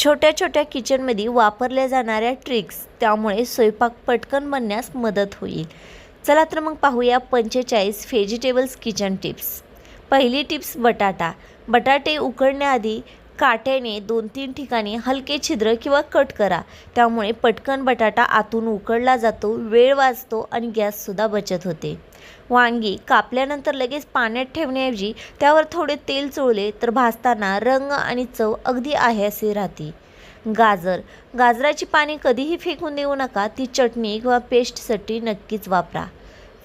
छोट्या छोट्या किचनमध्ये वापरल्या जाणाऱ्या ट्रिक्स, त्यामुळे स्वयंपाक पटकन बनण्यास मदत होईल। चला तर मग पाहूया 45 व्हेजिटेबल्स किचन टिप्स। पहिली टिप्स, बटाटे उकडण्याआधी काट्याने 2-3 ठिकाणी हलके छिद्र किंवा कट करा। त्यामुळे पटकन बटाटा आतून उकडला जातो, वेळ वाचतो आणि गॅससुद्धा बचत होते। वांगी कापल्यानंतर लगेच पाण्यात ठेवण्याऐवजी त्यावर थोडे तेल चोळले तर भाजताना रंग आणि चव अगदी आहेसे राहते। गाजराची पाने कधीही फेकून देऊ नका, ती चटणी किंवा पेस्टसाठी नक्कीच वापरा।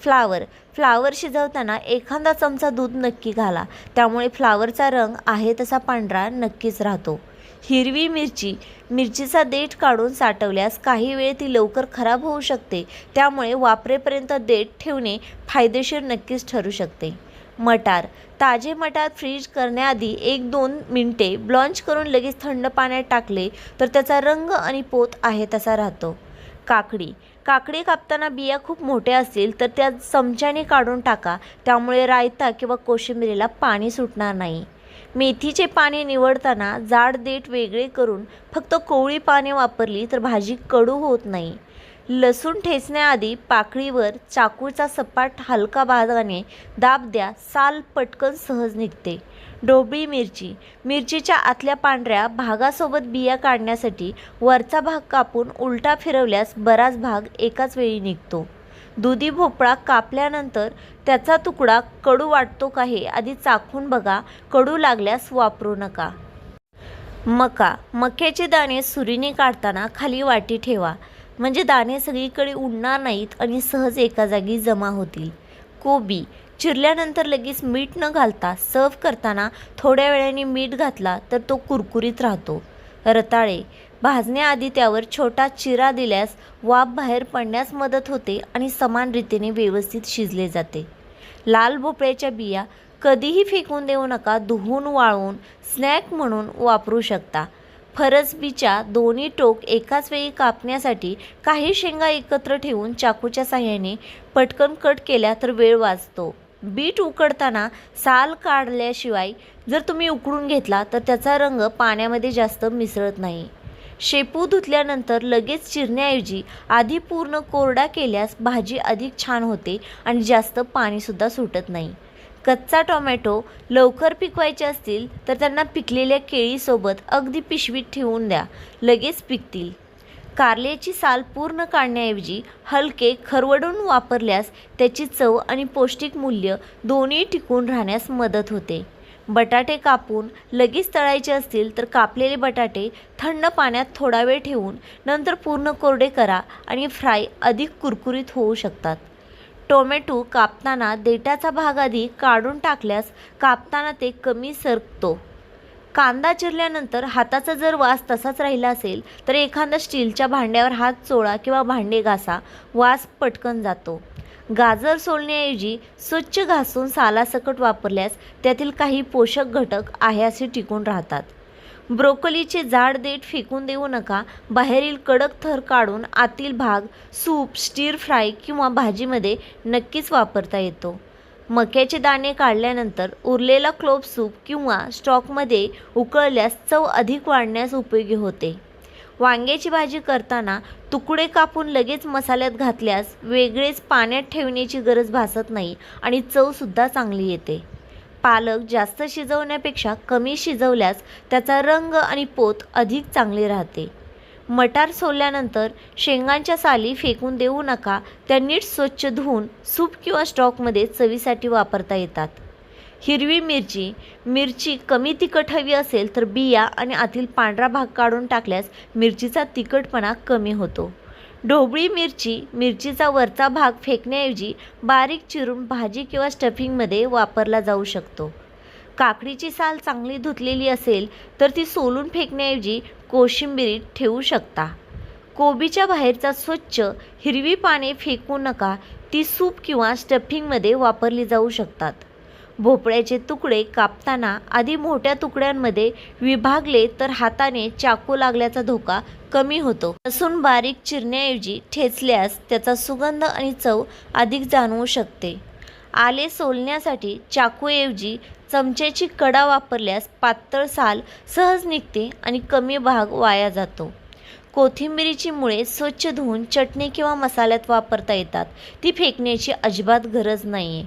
फ्लावर शिजवताना एखादा चमचा दूध नक्की घाला, त्यामुळे फ्लावरचा रंग आहे तसा पांढरा नक्कीच राहतो। हिरवी मिरचीचा देठ काढून साठवल्यास काही वेळ ती लवकर खराब होऊ शकते, त्यामुळे वापरेपर्यंत देठ ठेवणे फायदेशीर नक्कीच ठरू शकते। ताजे मटार फ्रीज करण्याआधी 1-2 मिनिटे ब्लॉन्च करून लगेच थंड पाण्यात टाकले तर त्याचा रंग आणि पोत आहे तसा राहतो। काकडी कापताना बिया खूप मोठ्या असतील तर त्या चमच्याने काढून टाका, त्यामुळे रायता किंवा कोशिंबिरीला पाणी सुटणार नाही। मेथीचे पाने निवडताना जाड देठ वेगळे करून फक्त कोवळी पाने वापरली तर भाजी कडू होत नाही। लसूण ठेचण्याआधी पाकळीवर चाकूचा सपाट हलका भागाने दाब द्या, साल पटकन सहज निघते। ढोबळी मिरचीच्या आतल्या पांढऱ्या भागासोबत बिया काढण्यासाठी वरचा भाग कापून उलटा फिरवल्यास बराच भाग एकाच वेळी निघतो। दुधी भोपळा कापल्यानंतर त्याचा तुकडा कडू वाटतो का हे आधी चाखून बघा, कडू लागल्यास वापरू नका। मक्याचे दाणे सुरीने काढताना खाली वाटी ठेवा, म्हणजे दाणे सगळीकडे उडणार नाहीत आणि सहज एका जागी जमा होतील। कोबी चिरल्यानंतर लगेच मीठ न घालता सर्व करताना थोड्या वेळाने मीठ घातला तर तो कुरकुरीत राहतो। रताळे भाजण्याआधी त्यावर छोटा चिरा दिल्यास वाफ बाहेर पडण्यास मदत होते आणि समान रीतीने व्यवस्थित शिजले जाते। लाल भोपळ्याच्या बिया कधीही फेकून देऊ नका, धुवून वाळवून स्नॅक म्हणून वापरू शकता। फरसबीच्या दोन्ही टोक एकाच वेळी कापण्यासाठी काही शेंगा एकत्र ठेवून चाकूच्या साहाय्याने पटकन कट केल्या तर वेळ वाचतो। बीट उकडताना साल काढल्याशिवाय जर तुम्ही उकडून घेतला तर त्याचा रंग पाण्यामध्ये जास्त मिसळत नाही। शेपू धुतल्यानंतर लगेच चिरण्याऐवजी आधी पूर्ण कोरडा केल्यास भाजी अधिक छान होते आणि जास्त पाणीसुद्धा सुटत नाही। कच्चा टोमॅटो लवकर पिकवायचे असतील तर त्यांना पिकलेल्या केळीसोबत अगदी पिशवीत ठेवून द्या, लगेच पिकतील। कारल्याची साल पूर्ण काढण्याऐवजी हलके खरवडून वापरल्यास त्याची चव आणि पौष्टिक मूल्य दोन्ही टिकून राहण्यास मदत होते। बटाटे कापून लगेच तळायचे असतील तर कापलेले बटाटे थंड पाण्यात थोडा वेळ ठेवून नंतर पूर्ण कोरडे करा आणि फ्राय अधिक कुरकुरीत होऊ शकतात। टोमॅटो कापताना देठाचा भाग आधी काढून टाकल्यास कापताना ते कमी सरकतो। कांदा चिरल्यानंतर हाताचा जर वास तसाच राहिला असेल तर एखाद्या स्टीलच्या भांड्यावर हात चोळा किंवा भांडे घासा, वास पटकन जातो। गाजर सोलण्याऐवजी स्वच्छ घासून सालासकट वापरल्यास त्यातील काही पोषक घटक आहे असे टिकून राहतात। ब्रोकोलीचे जाड देठ फेकून देऊ नका, बाहेरील कडक थर काढून आतील भाग सूप, स्टीर फ्राय किंवा भाजीमध्ये नक्कीच वापरता येतो। मक्याचे दाणे काढल्यानंतर उरलेला क्लोव्ह सूप किंवा स्टॉकमध्ये उकळल्यास चव अधिक वाढण्यास उपयोगी होते। वांग्याची भाजी करताना तुकडे कापून लगेच मसाल्यात घातल्यास वेगळेच पाण्यात ठेवण्याची गरज भासत नाही आणि चवसुद्धा चांगली येते। पालक जास्त शिजवण्यापेक्षा कमी शिजवल्यास त्याचा रंग आणि पोत अधिक चांगले राहते। मटार सोलल्यानंतर शेंगांच्या साली फेकून देऊ नका, त्या नीट स्वच्छ धुवून सूप किंवा स्टॉकमध्ये चवीसाठी वापरता येतात। हिरवी मिरची कमी तिखट हवी असेल तर बिया आणि आतील पांढरा भाग काढून टाकल्यास मिरचीचा तिखटपणा कमी होतो। ढोबळी मिरचीचा वरचा भाग फेकण्याऐवजी बारीक चिरून भाजी किंवा स्टफिंगमध्ये वापरला जाऊ शकतो। काकडीची साल चांगली धुतलेली असेल तर ती सोलून फेकण्याऐवजी कोशिंबिरीत ठेवू शकता। कोबीच्या बाहेरचा स्वच्छ हिरवी पाने फेकू नका, ती सूप किंवा स्टफिंगमध्ये वापरली जाऊ शकतात। भोपळ्याचे तुकडे कापताना आधी मोठ्या तुकड्यांमध्ये विभागले तर हाताने चाकू लागल्याचा धोका कमी होतो। लसूण बारीक चिरण्याऐवजी ठेचल्यास त्याचा सुगंध आणि चव अधिक जाणवू शकते। आले सोलण्यासाठी चाकूऐवजी चमच्याची कडा वापरल्यास पातळ साल सहज निघते आणि कमी भाग वाया जातो. कोथिंबिरीची मुळे स्वच्छ धुवून चटणी किंवा मसाल्यात वापरता येतात. ती फेकण्याची अजिबात गरज नाही.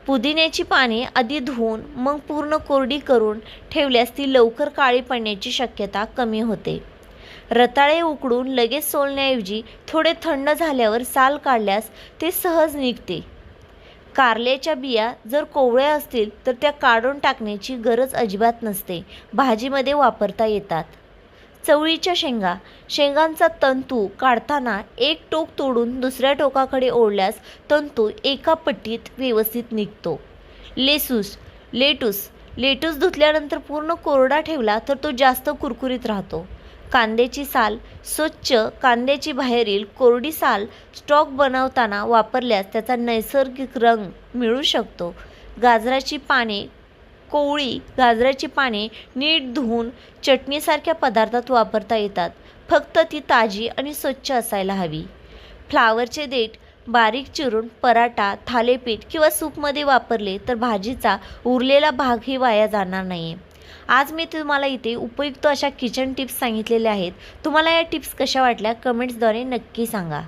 पुदिन्याची पाने आधी धुवून मग पूर्ण कोरडी करून ठेवल्यास ती लवकर काळी पडण्याची शक्यता कमी होते. रताळे उकडून लगेच सोलण्याऐवजी थोडे थंड झाल्यावर साल काढल्यास ते सहज निघते. कारल्याच्या बिया जर कोवळ्या असतील तर त्या काढून टाकण्याची गरज अजिबात नसते. भाजीमध्ये वापरता येतात. चवळीच्या शेंगा. शेंगांचा तंतू काढताना एक टोक तोडून दुसऱ्या टोकाकडे ओढल्यास तंतू एका पट्टीत व्यवस्थित निघतो. लेटूस धुतल्यानंतर पूर्ण कोरडा ठेवला तर तो जास्त कुरकुरीत राहतो. कांद्याची साल. स्वच्छ कांद्याची बाहेरील कोरडी साल स्टॉक बनवताना वापरल्यास त्याचा नैसर्गिक रंग मिळू शकतो. गाजराची पाने. कोवळी गाजराची पाने नीट धुवून चटणीसारख्या पदार्थात वापरता येतात. फक्त ती ताजी आणि स्वच्छ असायला हवी. फ्लावरचे देठ बारीक चिरून पराठा, थालीपीठ किंवा सूपमध्ये वापरले तर भाजीचा उरलेला भागही वाया जाणार नाही. आज मी तुम्हाला इथे उपयुक्त अशा किचन टिप्स सांगितलेल्या आहेत. तुम्हाला या टिप्स कशा वाटल्या कमेंट्सद्वारे नक्की सांगा.